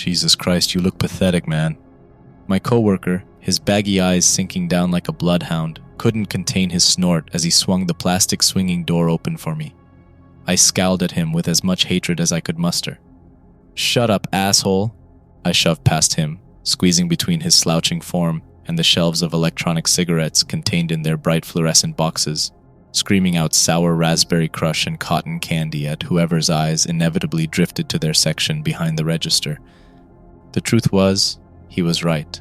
Jesus Christ, you look pathetic, man. My coworker, his baggy eyes sinking down like a bloodhound, couldn't contain his snort as he swung the plastic swinging door open for me. I scowled at him with as much hatred as I could muster. "Shut up, asshole!" I shoved past him, squeezing between his slouching form and the shelves of electronic cigarettes contained in their bright fluorescent boxes, screaming out sour raspberry crush and cotton candy at whoever's eyes inevitably drifted to their section behind the register. The truth was, he was right.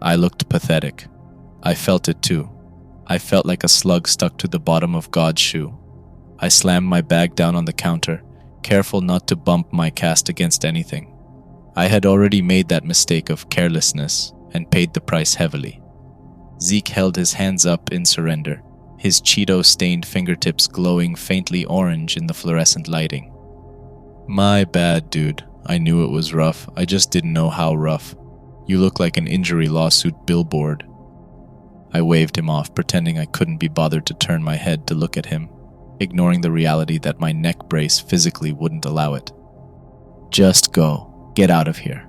I looked pathetic. I felt it too. I felt like a slug stuck to the bottom of God's shoe. I slammed my bag down on the counter, careful not to bump my cast against anything. I had already made that mistake of carelessness and paid the price heavily. Zeke held his hands up in surrender, his Cheeto-stained fingertips glowing faintly orange in the fluorescent lighting. "My bad, dude. I knew it was rough. I just didn't know how rough. You look like an injury lawsuit billboard." I waved him off, pretending I couldn't be bothered to turn my head to look at him, ignoring the reality that my neck brace physically wouldn't allow it. "Just go. Get out of here."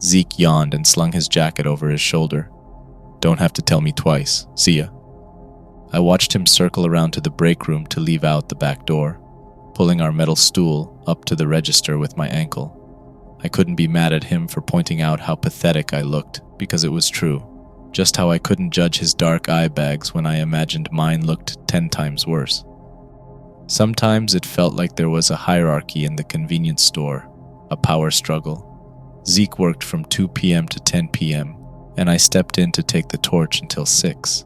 Zeke yawned and slung his jacket over his shoulder. "Don't have to tell me twice. See ya." I watched him circle around to the break room to leave out the back door, pulling our metal stool up to the register with my ankle. I couldn't be mad at him for pointing out how pathetic I looked, because it was true. Just how I couldn't judge his dark eye bags when I imagined mine looked 10 times worse. Sometimes it felt like there was a hierarchy in the convenience store, a power struggle. Zeke worked from 2 p.m. to 10 p.m., and I stepped in to take the torch until 6.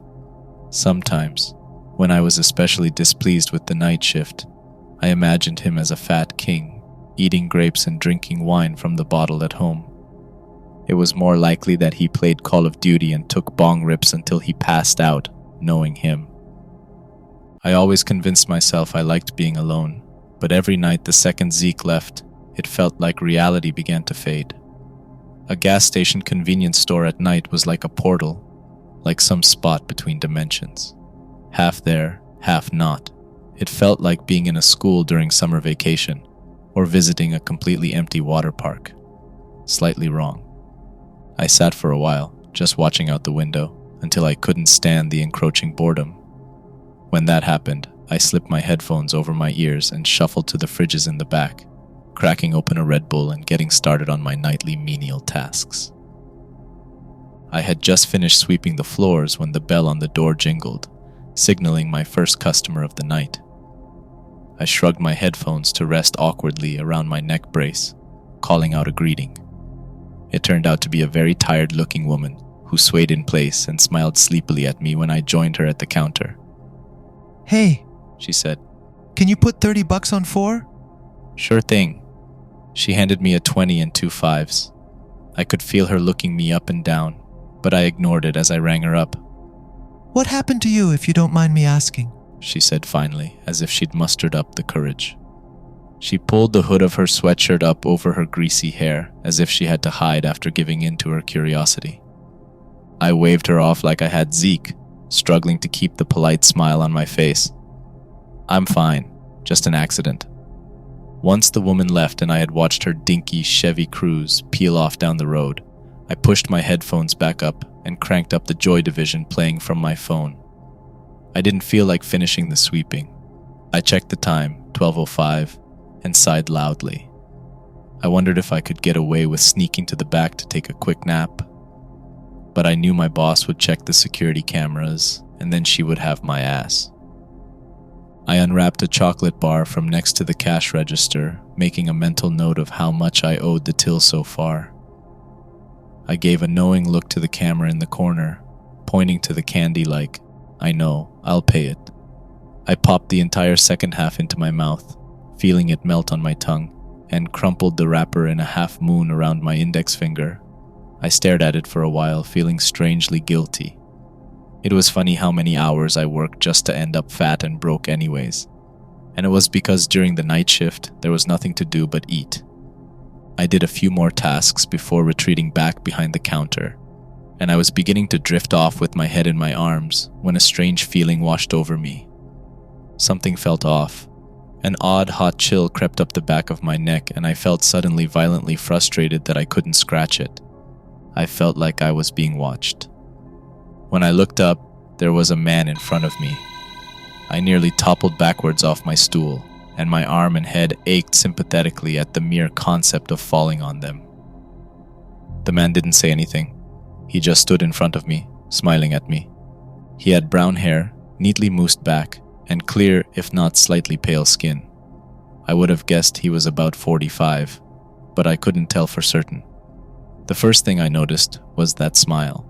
Sometimes, when I was especially displeased with the night shift, I imagined him as a fat king, eating grapes and drinking wine from the bottle at home. It was more likely that he played Call of Duty and took bong rips until he passed out, knowing him. I always convinced myself I liked being alone, but every night the second Zeke left, it felt like reality began to fade. A gas station convenience store at night was like a portal, like some spot between dimensions. Half there, half not. It felt like being in a school during summer vacation, or visiting a completely empty water park. Slightly wrong. I sat for a while, just watching out the window, until I couldn't stand the encroaching boredom. When that happened, I slipped my headphones over my ears and shuffled to the fridges in the back, cracking open a Red Bull and getting started on my nightly menial tasks. I had just finished sweeping the floors when the bell on the door jingled, signaling my first customer of the night. I shrugged my headphones to rest awkwardly around my neck brace, calling out a greeting. It turned out to be a very tired-looking woman who swayed in place and smiled sleepily at me when I joined her at the counter. "Hey," she said. "can you put $30 on 4? "Sure thing." She handed me a 20 and 2 5s. I could feel her looking me up and down, but I ignored it as I rang her up. "What happened to you, if you don't mind me asking?" she said finally, as if she'd mustered up the courage. She pulled the hood of her sweatshirt up over her greasy hair, as if she had to hide after giving in to her curiosity. I waved her off like I had Zeke, struggling to keep the polite smile on my face. "I'm fine, just an accident." Once the woman left and I had watched her dinky Chevy Cruze peel off down the road, I pushed my headphones back up and cranked up the Joy Division playing from my phone. I didn't feel like finishing the sweeping. I checked the time, 12:05, and sighed loudly. I wondered if I could get away with sneaking to the back to take a quick nap. But I knew my boss would check the security cameras, and then she would have my ass. I unwrapped a chocolate bar from next to the cash register, making a mental note of how much I owed the till so far. I gave a knowing look to the camera in the corner, pointing to the candy like, "I know, I'll pay it." I popped the entire second half into my mouth, feeling it melt on my tongue, and crumpled the wrapper in a half moon around my index finger. I stared at it for a while, feeling strangely guilty. It was funny how many hours I worked just to end up fat and broke anyways. And it was because during the night shift, there was nothing to do but eat. I did a few more tasks before retreating back behind the counter, and I was beginning to drift off with my head in my arms when a strange feeling washed over me. Something felt off, An odd, hot chill crept up the back of my neck, and I felt suddenly violently frustrated that I couldn't scratch it. I felt like I was being watched. When I looked up, there was a man in front of me. I nearly toppled backwards off my stool, and my arm and head ached sympathetically at the mere concept of falling on them. The man didn't say anything. He just stood in front of me, smiling at me. He had brown hair, neatly moosed back, and clear, if not slightly pale skin. I would have guessed he was about 45, but I couldn't tell for certain. The first thing I noticed was that smile,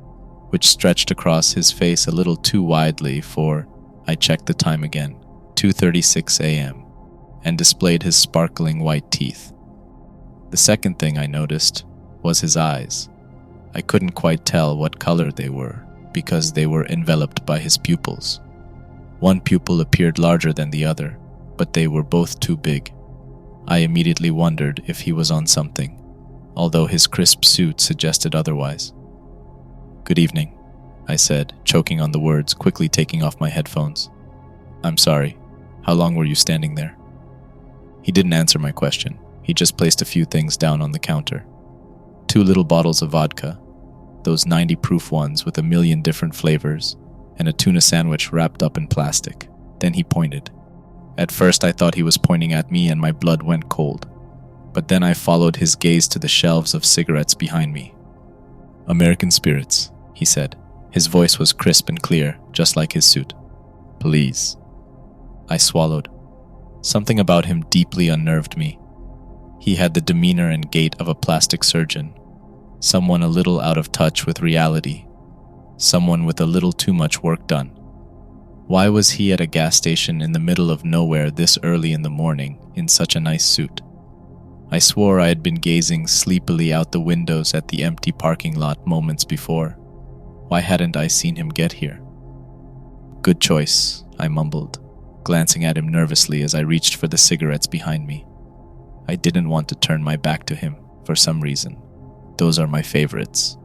which stretched across his face a little too widely for, I checked the time again, 2:36 a.m., and displayed his sparkling white teeth. The second thing I noticed was his eyes. I couldn't quite tell what color they were because they were enveloped by his pupils. One pupil appeared larger than the other, but they were both too big. I immediately wondered if he was on something, although his crisp suit suggested otherwise. "Good evening," I said, choking on the words, quickly taking off my headphones. "I'm sorry. How long were you standing there?" He didn't answer my question. He just placed a few things down on the counter. 2 little bottles of vodka, those 90-proof ones with a million different flavors, and a tuna sandwich wrapped up in plastic. Then he pointed. At first I thought he was pointing at me and my blood went cold. But then I followed his gaze to the shelves of cigarettes behind me. "American Spirits," he said. His voice was crisp and clear, just like his suit. "Please." I swallowed. Something about him deeply unnerved me. He had the demeanor and gait of a plastic surgeon, someone a little out of touch with reality, someone with a little too much work done. Why was he at a gas station in the middle of nowhere this early in the morning in such a nice suit? I swore I had been gazing sleepily out the windows at the empty parking lot moments before. Why hadn't I seen him get here? "Good choice," I mumbled, glancing at him nervously as I reached for the cigarettes behind me. I didn't want to turn my back to him for some reason. Those are my favorites.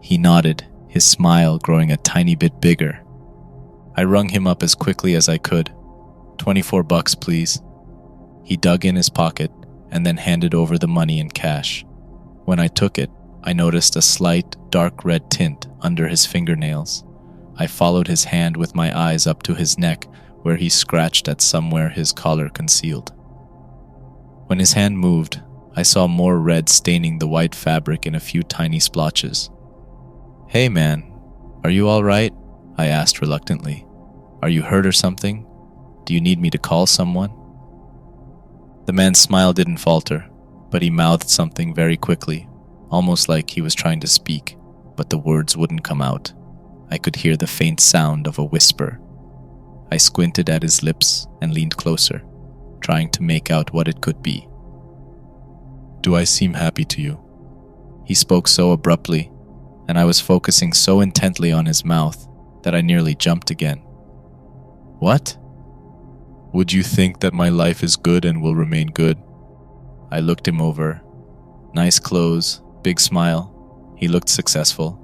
He nodded, his smile growing a tiny bit bigger. I rung him up as quickly as I could. $24, please." He dug in his pocket and then handed over the money in cash. When I took it, I noticed a slight, dark red tint under his fingernails. I followed his hand with my eyes up to his neck, where he scratched at somewhere his collar concealed. When his hand moved, I saw more red staining the white fabric in a few tiny splotches. "Hey man, are you all right?" I asked reluctantly. "Are you hurt or something? Do you need me to call someone?" The man's smile didn't falter, but he mouthed something very quickly, almost like he was trying to speak, but the words wouldn't come out. I could hear the faint sound of a whisper. I squinted at his lips and leaned closer, trying to make out what it could be. "Do I seem happy to you?" He spoke so abruptly, and I was focusing so intently on his mouth that I nearly jumped again. "What?" "Would you think that my life is good and will remain good?" I looked him over. Nice clothes, big smile. He looked successful,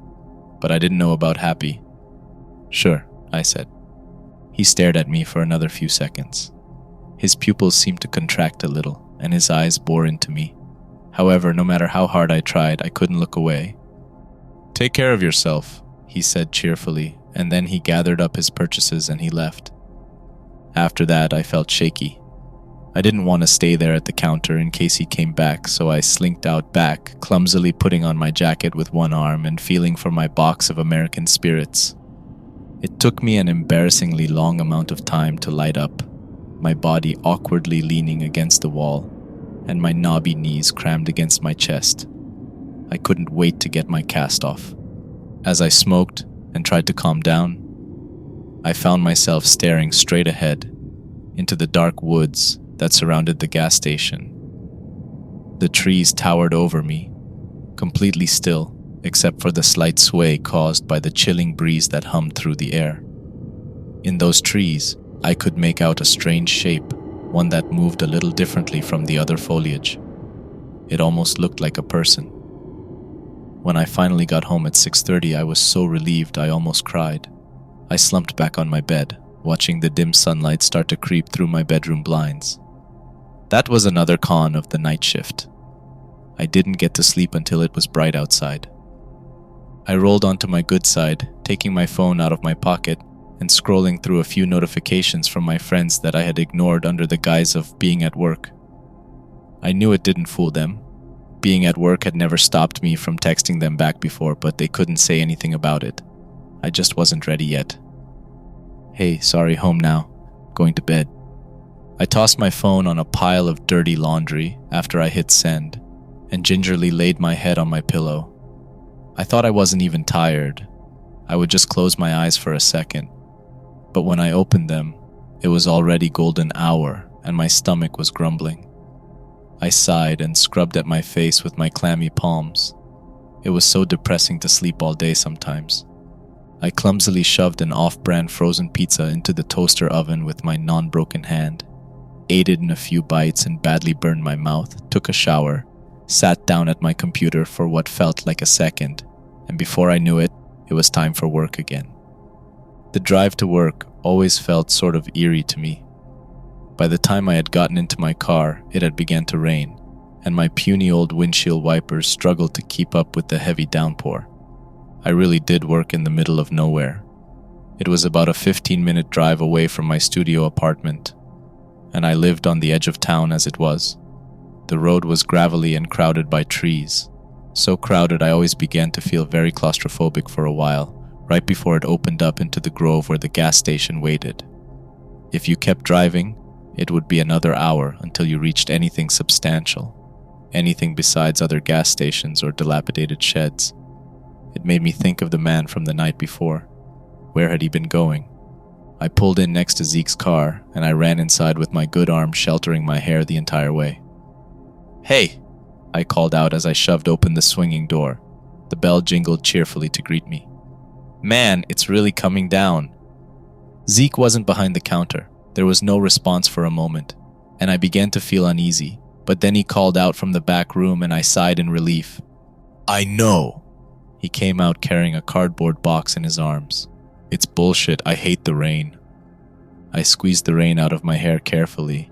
but I didn't know about happy. "Sure," I said. He stared at me for another few seconds. His pupils seemed to contract a little, and his eyes bore into me. However, no matter how hard I tried, I couldn't look away. "Take care of yourself," he said cheerfully, and then he gathered up his purchases and he left. After that, I felt shaky. I didn't want to stay there at the counter in case he came back, so I slinked out back, clumsily putting on my jacket with one arm and feeling for my box of American Spirits. It took me an embarrassingly long amount of time to light up, my body awkwardly leaning against the wall, and my knobby knees crammed against my chest. I couldn't wait to get my cast off. As I smoked and tried to calm down, I found myself staring straight ahead into the dark woods that surrounded the gas station. The trees towered over me, completely still, except for the slight sway caused by the chilling breeze that hummed through the air. In those trees, I could make out a strange shape, one that moved a little differently from the other foliage. It almost looked like a person. When I finally got home at 6:30, I was so relieved I almost cried. I slumped back on my bed, watching the dim sunlight start to creep through my bedroom blinds. That was another con of the night shift. I didn't get to sleep until it was bright outside. I rolled onto my good side, taking my phone out of my pocket and scrolling through a few notifications from my friends that I had ignored under the guise of being at work. I knew it didn't fool them. Being at work had never stopped me from texting them back before, but they couldn't say anything about it. I just wasn't ready yet. Hey, sorry, home now. Going to bed. I tossed my phone on a pile of dirty laundry after I hit send and gingerly laid my head on my pillow. I thought I wasn't even tired. I would just close my eyes for a second. But when I opened them, it was already golden hour and my stomach was grumbling. I sighed and scrubbed at my face with my clammy palms. It was so depressing to sleep all day sometimes. I clumsily shoved an off-brand frozen pizza into the toaster oven with my non-broken hand, ate it in a few bites and badly burned my mouth, took a shower, sat down at my computer for what felt like a second, and before I knew it, it was time for work again. The drive to work always felt sort of eerie to me. By the time I had gotten into my car, it had begun to rain, and my puny old windshield wipers struggled to keep up with the heavy downpour. I really did work in the middle of nowhere. It was about a 15-minute drive away from my studio apartment, and I lived on the edge of town as it was. The road was gravelly and crowded by trees. So crowded I always began to feel very claustrophobic for a while, right before it opened up into the grove where the gas station waited. If you kept driving, it would be another hour until you reached anything substantial, anything besides other gas stations or dilapidated sheds. It made me think of the man from the night before. Where had he been going? I pulled in next to Zeke's car, and I ran inside with my good arm sheltering my hair the entire way. "Hey!" I called out as I shoved open the swinging door. The bell jingled cheerfully to greet me. "Man, it's really coming down." Zeke wasn't behind the counter. There was no response for a moment, and I began to feel uneasy, but then he called out from the back room and I sighed in relief. "I know!" He came out carrying a cardboard box in his arms. "It's bullshit, I hate the rain." I squeezed the rain out of my hair carefully,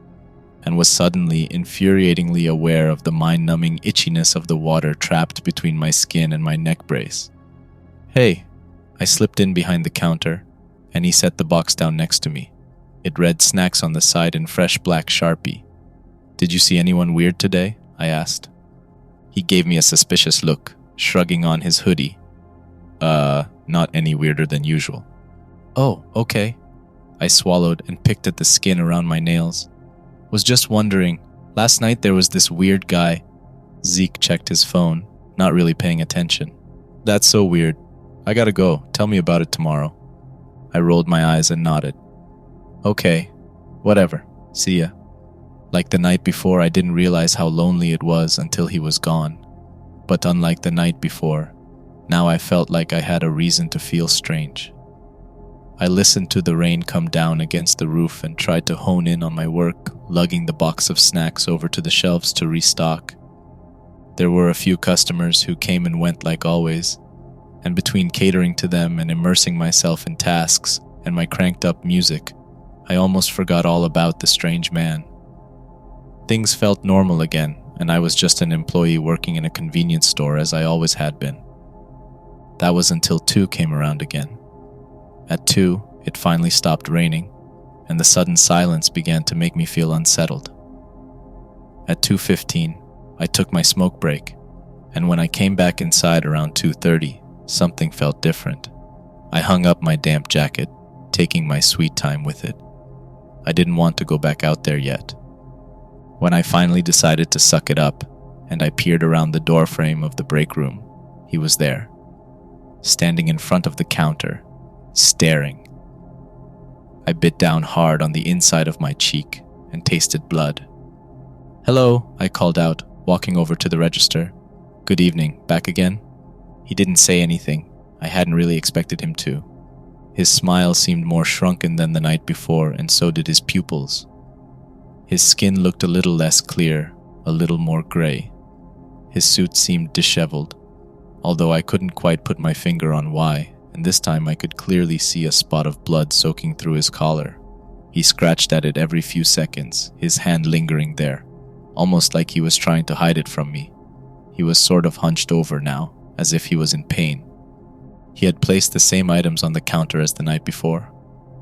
and was suddenly infuriatingly aware of the mind-numbing itchiness of the water trapped between my skin and my neck brace. "Hey." I slipped in behind the counter, and he set the box down next to me. It read snacks on the side in fresh black Sharpie. "Did you see anyone weird today?" I asked. He gave me a suspicious look, shrugging on his hoodie. Not any weirder than usual." "Oh, okay." I swallowed and picked at the skin around my nails. "Was just wondering, last night there was this weird guy." Zeke checked his phone, not really paying attention. "That's so weird. I gotta go. Tell me about it tomorrow." I rolled my eyes and nodded. "Okay, whatever. See ya." Like the night before, I didn't realize how lonely it was until he was gone. But unlike the night before, now I felt like I had a reason to feel strange. I listened to the rain come down against the roof and tried to hone in on my work, lugging the box of snacks over to the shelves to restock. There were a few customers who came and went like always, and between catering to them and immersing myself in tasks and my cranked-up music, I almost forgot all about the strange man. Things felt normal again, and I was just an employee working in a convenience store as I always had been. That was until 2 came around again. At 2, it finally stopped raining, and the sudden silence began to make me feel unsettled. At 2:15, I took my smoke break, and when I came back inside around 2:30, something felt different. I hung up my damp jacket, taking my sweet time with it. I didn't want to go back out there yet. When I finally decided to suck it up, and I peered around the doorframe of the break room, he was there, standing in front of the counter, staring. I bit down hard on the inside of my cheek and tasted blood. "Hello," I called out, walking over to the register. "Good evening, back again?" He didn't say anything. I hadn't really expected him to. His smile seemed more shrunken than the night before, and so did his pupils. His skin looked a little less clear, a little more gray. His suit seemed disheveled, although I couldn't quite put my finger on why, and this time I could clearly see a spot of blood soaking through his collar. He scratched at it every few seconds, his hand lingering there, almost like he was trying to hide it from me. He was sort of hunched over now, as if he was in pain. He had placed the same items on the counter as the night before: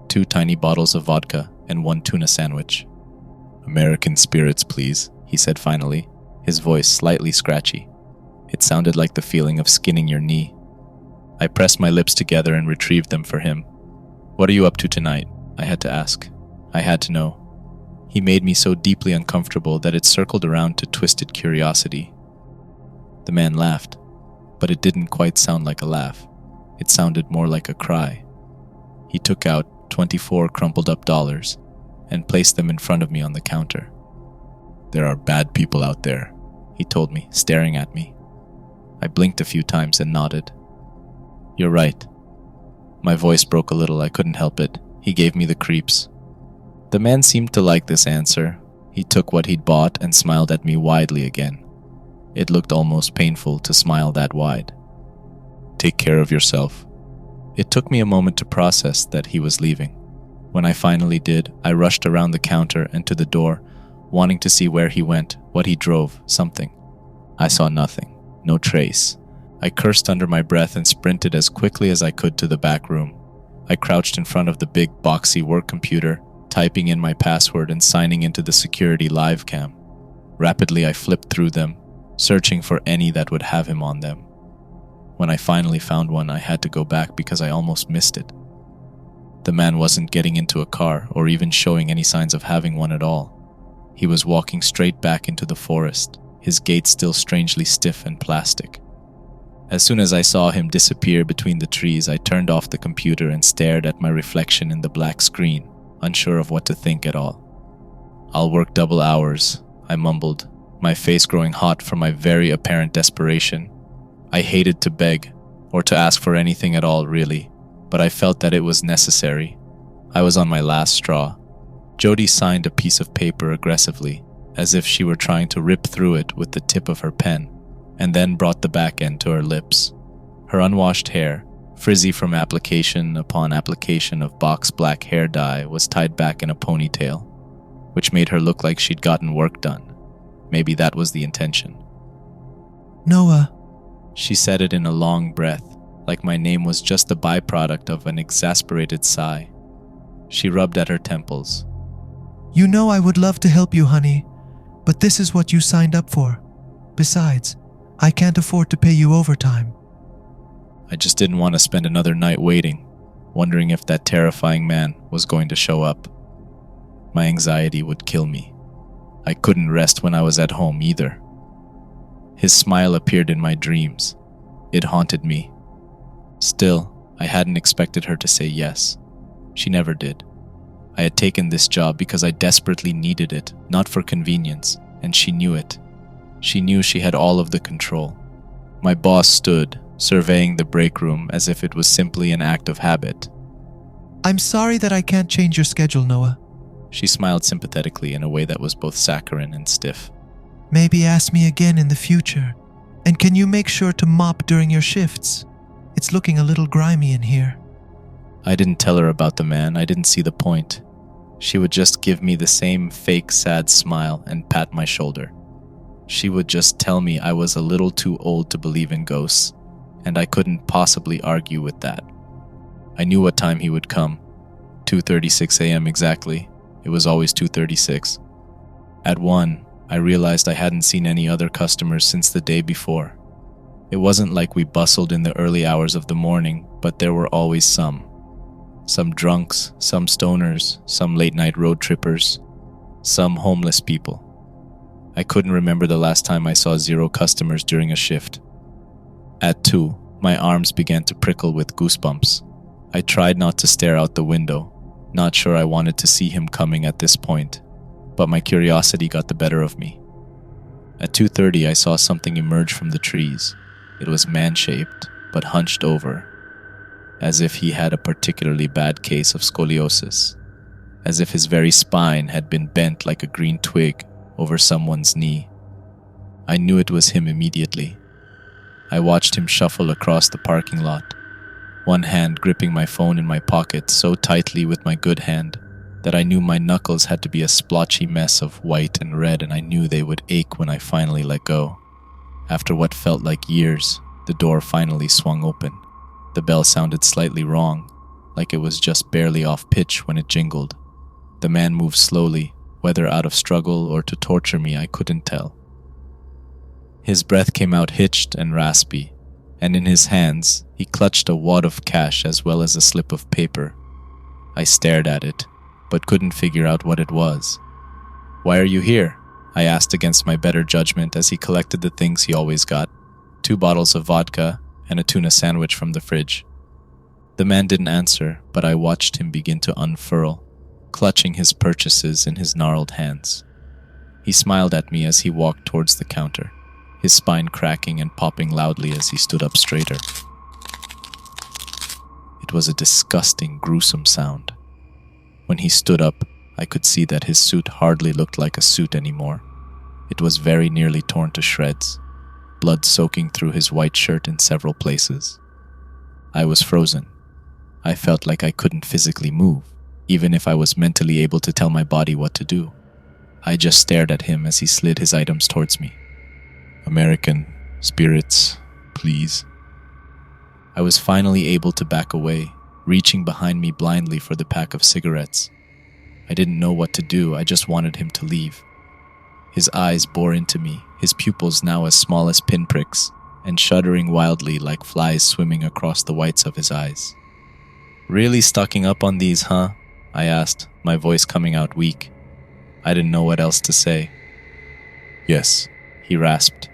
2 tiny bottles of vodka and 1 tuna sandwich. "American spirits, please," he said finally, his voice slightly scratchy. It sounded like the feeling of skinning your knee. I pressed my lips together and retrieved them for him. "What are you up to tonight?" I had to ask. I had to know. He made me so deeply uncomfortable that it circled around to twisted curiosity. The man laughed, but it didn't quite sound like a laugh. It sounded more like a cry. He took out 24 crumpled up dollars and placed them in front of me on the counter. "There are bad people out there," he told me, staring at me. I blinked a few times and nodded. "You're right." My voice broke a little, I couldn't help it. He gave me the creeps. The man seemed to like this answer. He took what he'd bought and smiled at me widely again. It looked almost painful to smile that wide. "Take care of yourself." It took me a moment to process that he was leaving. When I finally did, I rushed around the counter and to the door, wanting to see where he went, what he drove, something. I saw nothing, no trace. I cursed under my breath and sprinted as quickly as I could to the back room. I crouched in front of the big, boxy work computer, typing in my password and signing into the security live cam. Rapidly, I flipped through them, searching for any that would have him on them. When I finally found one, I had to go back because I almost missed it. The man wasn't getting into a car or even showing any signs of having one at all. He was walking straight back into the forest, his gait still strangely stiff and plastic. As soon as I saw him disappear between the trees, I turned off the computer and stared at my reflection in the black screen, unsure of what to think at all. "I'll work double hours," I mumbled, my face growing hot from my very apparent desperation. I hated to beg, or to ask for anything at all, really, but I felt that it was necessary. I was on my last straw. Jody signed a piece of paper aggressively, as if she were trying to rip through it with the tip of her pen, and then brought the back end to her lips. Her unwashed hair, frizzy from application upon application of box black hair dye, was tied back in a ponytail, which made her look like she'd gotten work done. Maybe that was the intention. "Noah." She said it in a long breath, like my name was just the byproduct of an exasperated sigh. She rubbed at her temples. "You know I would love to help you, honey, but this is what you signed up for. Besides, I can't afford to pay you overtime." I just didn't want to spend another night waiting, wondering if that terrifying man was going to show up. My anxiety would kill me. I couldn't rest when I was at home either. His smile appeared in my dreams. It haunted me. Still, I hadn't expected her to say yes. She never did. I had taken this job because I desperately needed it, not for convenience, and she knew it. She knew she had all of the control. My boss stood, surveying the break room as if it was simply an act of habit. "I'm sorry that I can't change your schedule, Noah. She smiled sympathetically in a way that was both saccharine and stiff. Maybe ask me again in the future. And can you make sure to mop during your shifts? It's looking a little grimy in here." I didn't tell her about the man. I didn't see the point. She would just give me the same fake sad smile and pat my shoulder. She would just tell me I was a little too old to believe in ghosts, and I couldn't possibly argue with that. I knew what time he would come. 2:36 a.m. exactly. It was always 2:36. At 1, I realized I hadn't seen any other customers since the day before. It wasn't like we bustled in the early hours of the morning, but there were always some. Some drunks, some stoners, some late-night road trippers, some homeless people. I couldn't remember the last time I saw 0 customers during a shift. At 2, my arms began to prickle with goosebumps. I tried not to stare out the window, not sure I wanted to see him coming at this point, but my curiosity got the better of me. At 2:30, I saw something emerge from the trees. It was man-shaped, but hunched over, as if he had a particularly bad case of scoliosis, as if his very spine had been bent like a green twig over someone's knee. I knew it was him immediately. I watched him shuffle across the parking lot, one hand gripping my phone in my pocket so tightly with my good hand that I knew my knuckles had to be a splotchy mess of white and red, and I knew they would ache when I finally let go. After what felt like years, the door finally swung open. The bell sounded slightly wrong, like it was just barely off pitch when it jingled. The man moved slowly, whether out of struggle or to torture me, I couldn't tell. His breath came out hitched and raspy, and in his hands, he clutched a wad of cash as well as a slip of paper. I stared at it, but couldn't figure out what it was. "Why are you here?" I asked against my better judgment as he collected the things he always got, 2 bottles of vodka and a tuna sandwich from the fridge. The man didn't answer, but I watched him begin to unfurl, clutching his purchases in his gnarled hands. He smiled at me as he walked towards the counter, his spine cracking and popping loudly as he stood up straighter. It was a disgusting, gruesome sound. When he stood up, I could see that his suit hardly looked like a suit anymore. It was very nearly torn to shreds, blood soaking through his white shirt in several places. I was frozen. I felt like I couldn't physically move, even if I was mentally able to tell my body what to do. I just stared at him as he slid his items towards me. "American spirits, please." I was finally able to back away, reaching behind me blindly for the pack of cigarettes. I didn't know what to do, I just wanted him to leave. His eyes bore into me, his pupils now as small as pinpricks, and shuddering wildly like flies swimming across the whites of his eyes. "Really stocking up on these, huh?" I asked, my voice coming out weak. I didn't know what else to say. "Yes," he rasped,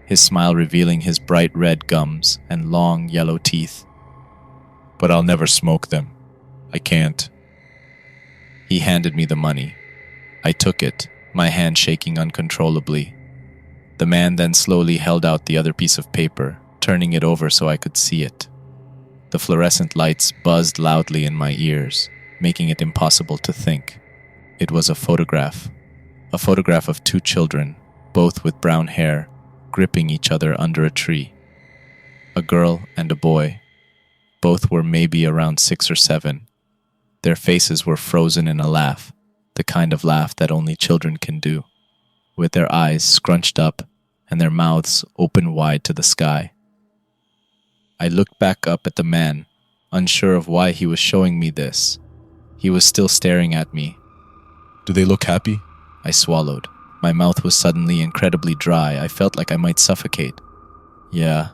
his smile revealing his bright red gums and long yellow teeth. "But I'll never smoke them. I can't." He handed me the money. I took it, my hand shaking uncontrollably. The man then slowly held out the other piece of paper, turning it over so I could see it. The fluorescent lights buzzed loudly in my ears, making it impossible to think. It was a photograph of 2 children, both with brown hair, gripping each other under a tree. A girl and a boy. Both were maybe around 6 or 7. Their faces were frozen in a laugh, the kind of laugh that only children can do, with their eyes scrunched up and their mouths open wide to the sky. I looked back up at the man, unsure of why he was showing me this. He was still staring at me. "Do they look happy?" I swallowed. My mouth was suddenly incredibly dry. I felt like I might suffocate. "Yeah,"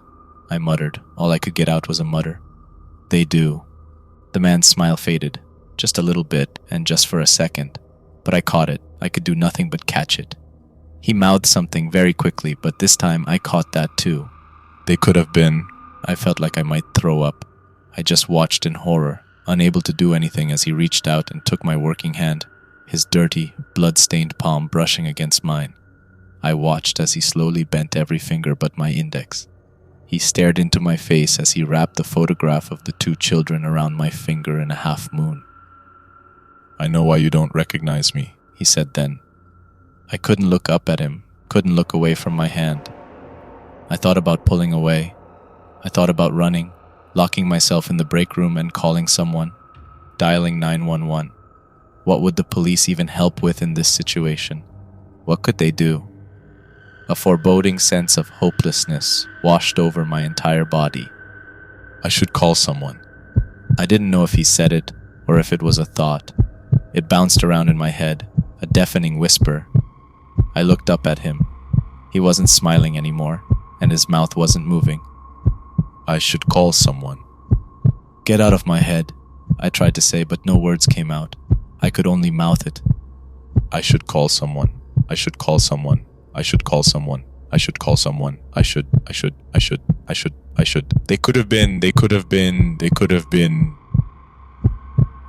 I muttered. All I could get out was a mutter. "They do." The man's smile faded, just a little bit and just for a second. But I caught it. I could do nothing but catch it. He mouthed something very quickly, but this time I caught that too. "They could have been." I felt like I might throw up. I just watched in horror, unable to do anything as he reached out and took my working hand, his dirty, blood-stained palm brushing against mine. I watched as he slowly bent every finger but my index. He stared into my face as he wrapped the photograph of the 2 children around my finger in a half moon. "I know why you don't recognize me," he said then. I couldn't look up at him, couldn't look away from my hand. I thought about pulling away. I thought about running, locking myself in the break room and calling someone, dialing 911. What would the police even help with in this situation? What could they do? A foreboding sense of hopelessness washed over my entire body. "I should call someone." I didn't know if he said it or if it was a thought. It bounced around in my head, a deafening whisper. I looked up at him. He wasn't smiling anymore, and his mouth wasn't moving. "I should call someone." "Get out of my head," I tried to say, but no words came out. I could only mouth it. "I should call someone. I should call someone. I should call someone. I should call someone. I should. They could have been.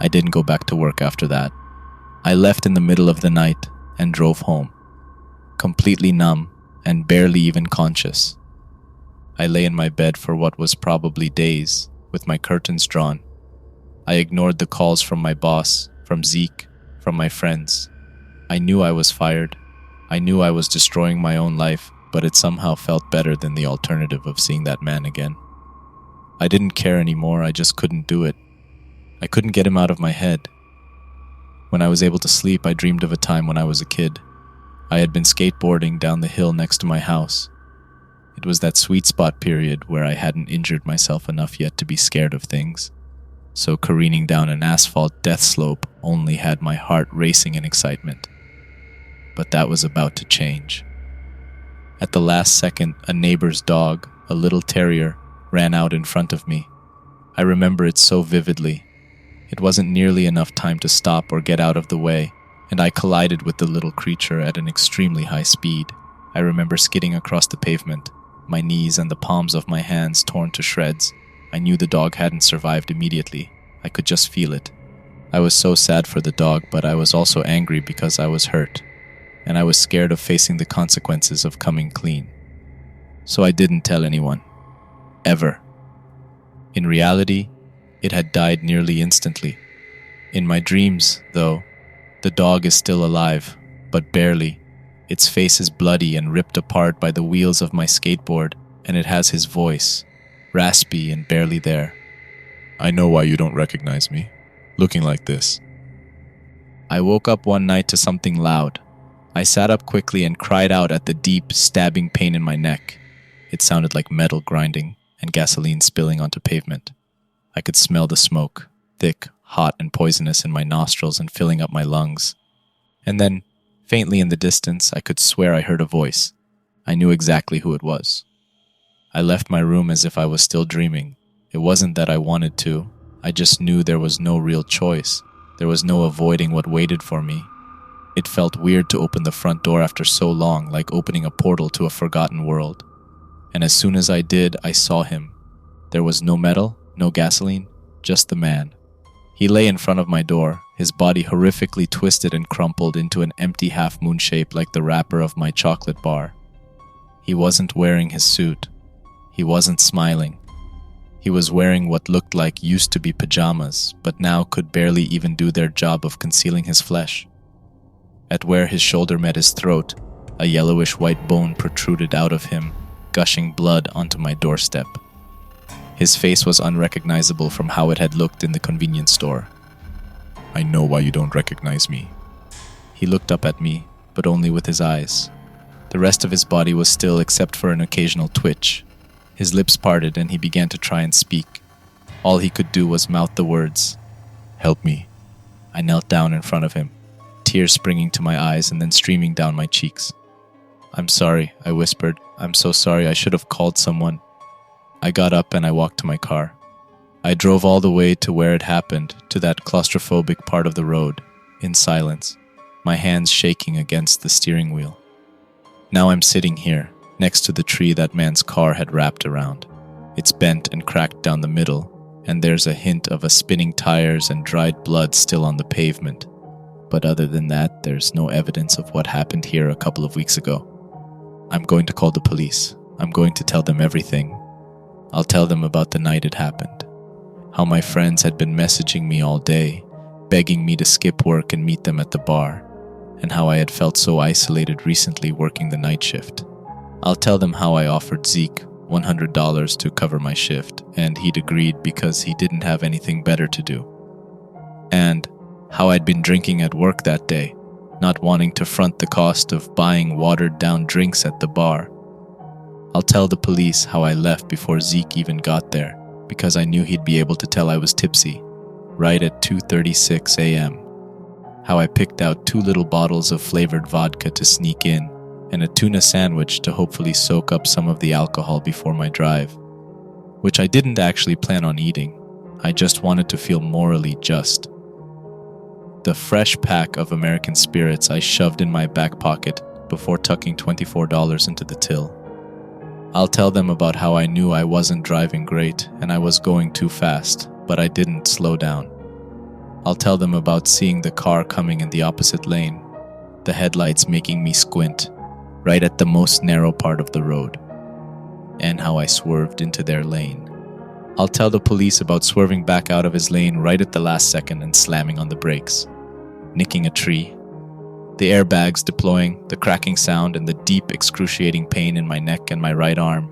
I didn't go back to work after that. I left in the middle of the night and drove home, completely numb and barely even conscious. I lay in my bed for what was probably days, with my curtains drawn. I ignored the calls from my boss, from Zeke, from my friends. I knew I was fired. I knew I was destroying my own life, but it somehow felt better than the alternative of seeing that man again. I didn't care anymore, I just couldn't do it. I couldn't get him out of my head. When I was able to sleep, I dreamed of a time when I was a kid. I had been skateboarding down the hill next to my house. It was that sweet spot period where I hadn't injured myself enough yet to be scared of things. So careening down an asphalt death slope only had my heart racing in excitement. But that was about to change. At the last second, a neighbor's dog, a little terrier, ran out in front of me. I remember it so vividly. It wasn't nearly enough time to stop or get out of the way, and I collided with the little creature at an extremely high speed. I remember skidding across the pavement, my knees and the palms of my hands torn to shreds. I knew the dog hadn't survived immediately. I could just feel it. I was so sad for the dog, but I was also angry because I was hurt, and I was scared of facing the consequences of coming clean. So I didn't tell anyone. Ever. In reality, it had died nearly instantly. In my dreams, though, the dog is still alive, but barely. Its face is bloody and ripped apart by the wheels of my skateboard, and it has his voice, raspy and barely there. I know why you don't recognize me, looking like this. I woke up one night to something loud. I sat up quickly and cried out at the deep, stabbing pain in my neck. It sounded like metal grinding and gasoline spilling onto pavement. I could smell the smoke, thick, hot, and poisonous in my nostrils and filling up my lungs. And then, faintly in the distance, I could swear I heard a voice. I knew exactly who it was. I left my room as if I was still dreaming. It wasn't that I wanted to. I just knew there was no real choice. There was no avoiding what waited for me. It felt weird to open the front door after so long, like opening a portal to a forgotten world. And as soon as I did, I saw him. There was no metal, no gasoline, just the man. He lay in front of my door, his body horrifically twisted and crumpled into an empty half-moon shape like the wrapper of my chocolate bar. He wasn't wearing his suit. He wasn't smiling. He was wearing what looked like used to be pajamas, but now could barely even do their job of concealing his flesh. At where his shoulder met his throat, a yellowish-white bone protruded out of him, gushing blood onto my doorstep. His face was unrecognizable from how it had looked in the convenience store. I know why you don't recognize me. He looked up at me, but only with his eyes. The rest of his body was still except for an occasional twitch. His lips parted and he began to try and speak. All he could do was mouth the words, "Help me." I knelt down in front of him, tears springing to my eyes and then streaming down my cheeks. "I'm sorry," I whispered. "I'm so sorry. I should have called someone." I got up and I walked to my car. I drove all the way to where it happened, to that claustrophobic part of the road, in silence, my hands shaking against the steering wheel. Now I'm sitting here, next to the tree that man's car had wrapped around. It's bent and cracked down the middle, and there's a hint of a spinning tires and dried blood still on the pavement. But other than that, there's no evidence of what happened here a couple of weeks ago. I'm going to call the police. I'm going to tell them everything. I'll tell them about the night it happened. How my friends had been messaging me all day, begging me to skip work and meet them at the bar, and how I had felt so isolated recently working the night shift. I'll tell them how I offered Zeke $100 to cover my shift, and he'd agreed because he didn't have anything better to do. And how I'd been drinking at work that day, not wanting to front the cost of buying watered-down drinks at the bar. I'll tell the police how I left before Zeke even got there, because I knew he'd be able to tell I was tipsy, right at 2:36 a.m. How I picked out 2 little bottles of flavored vodka to sneak in, and a tuna sandwich to hopefully soak up some of the alcohol before my drive, which I didn't actually plan on eating. I just wanted to feel morally just. The fresh pack of American spirits I shoved in my back pocket before tucking $24 into the till. I'll tell them about how I knew I wasn't driving great and I was going too fast, but I didn't slow down. I'll tell them about seeing the car coming in the opposite lane, the headlights making me squint, right at the most narrow part of the road, and how I swerved into their lane. I'll tell the police about swerving back out of his lane right at the last second and slamming on the brakes, nicking a tree, the airbags deploying, the cracking sound, and the deep, excruciating pain in my neck and my right arm.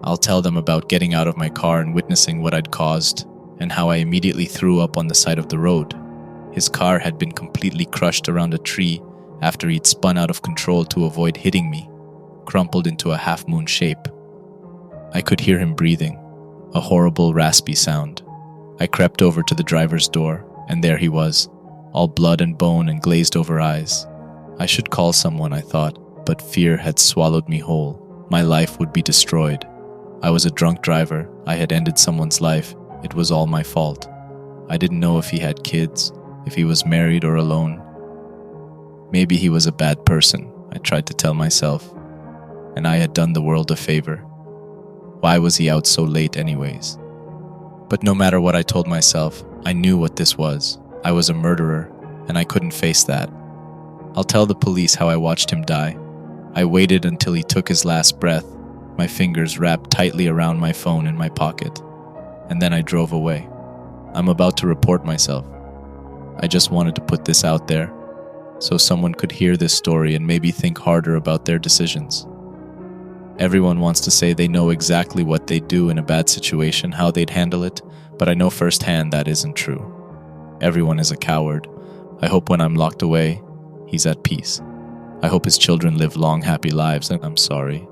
I'll tell them about getting out of my car and witnessing what I'd caused, and how I immediately threw up on the side of the road, His car had been completely crushed around a tree after he'd spun out of control to avoid hitting me, crumpled into a half-moon shape. I could hear him breathing, a horrible raspy sound. I crept over to the driver's door, and there he was, all blood and bone and glazed over eyes. I should call someone, I thought, but fear had swallowed me whole. My life would be destroyed. I was a drunk driver. I had ended someone's life. It was all my fault. I didn't know if he had kids, if he was married or alone. Maybe he was a bad person, I tried to tell myself, and I had done the world a favor. Why was he out so late anyways? But no matter what I told myself, I knew what this was. I was a murderer, and I couldn't face that. I'll tell the police how I watched him die. I waited until he took his last breath, my fingers wrapped tightly around my phone in my pocket, and then I drove away. I'm about to report myself. I just wanted to put this out there, so someone could hear this story and maybe think harder about their decisions. Everyone wants to say they know exactly what they'd do in a bad situation, how they'd handle it, but I know firsthand that isn't true. Everyone is a coward. I hope when I'm locked away, he's at peace. I hope his children live long, happy lives, and I'm sorry.